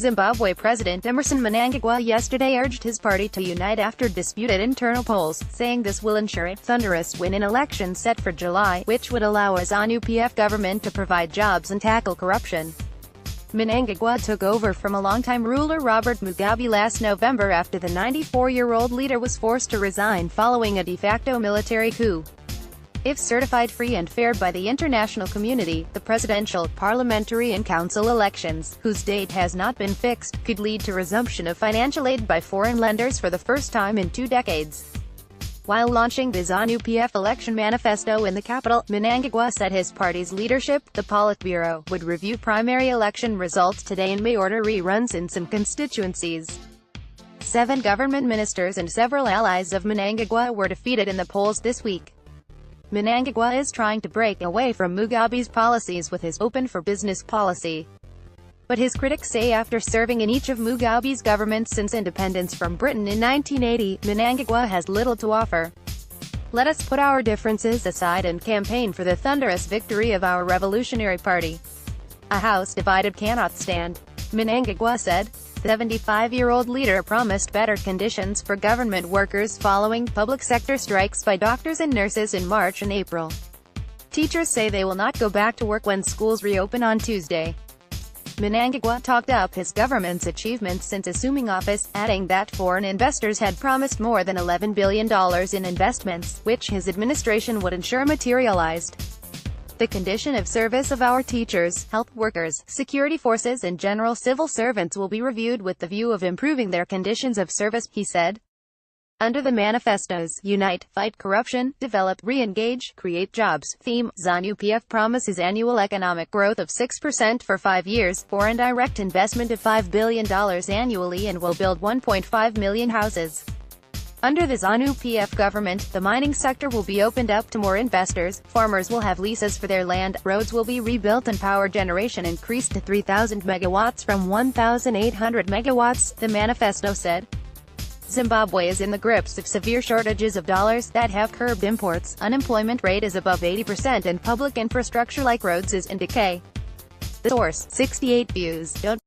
Zimbabwe President Emmerson Mnangagwa yesterday urged his party to unite after disputed internal polls, saying this will ensure a thunderous win in elections set for July, which would allow a ZANU-PF government to provide jobs and tackle corruption. Mnangagwa took over from a longtime ruler Robert Mugabe last November after the 94-year-old leader was forced to resign following a de facto military coup. If certified free and fair by the international community, the presidential, parliamentary and council elections, whose date has not been fixed, could lead to resumption of financial aid by foreign lenders for the first time in 2 decades. While launching the ZANU-PF election manifesto in the capital, Mnangagwa said his party's leadership, the Politburo, would review primary election results today and may order reruns in some constituencies. 7 government ministers and several allies of Mnangagwa were defeated in the polls this week. Mnangagwa is trying to break away from Mugabe's policies with his open for business policy. But his critics say after serving in each of Mugabe's governments since independence from Britain in 1980, Mnangagwa has little to offer. Let us put our differences aside and campaign for the thunderous victory of our revolutionary party. A house divided cannot stand, Mnangagwa said. The 75-year-old leader promised better conditions for government workers following public sector strikes by doctors and nurses in March and April. Teachers say they will not go back to work when schools reopen on Tuesday. Mnangagwa talked up his government's achievements since assuming office, adding that foreign investors had promised more than $11 billion in investments, which his administration would ensure materialized. The condition of service of our teachers, health workers, security forces and general civil servants will be reviewed with the view of improving their conditions of service, he said. Under the manifesto's Unite, Fight Corruption, Develop, Re-engage, Create Jobs theme, ZANU-PF promises annual economic growth of 6% for 5 years, foreign direct investment of $5 billion annually and will build 1.5 million houses. Under the ZANU-PF government, the mining sector will be opened up to more investors, farmers will have leases for their land, roads will be rebuilt and power generation increased to 3,000 megawatts from 1,800 megawatts, the manifesto said. Zimbabwe is in the grips of severe shortages of dollars that have curbed imports, unemployment rate is above 80% and public infrastructure like roads is in decay. The source, 68 Views. Don't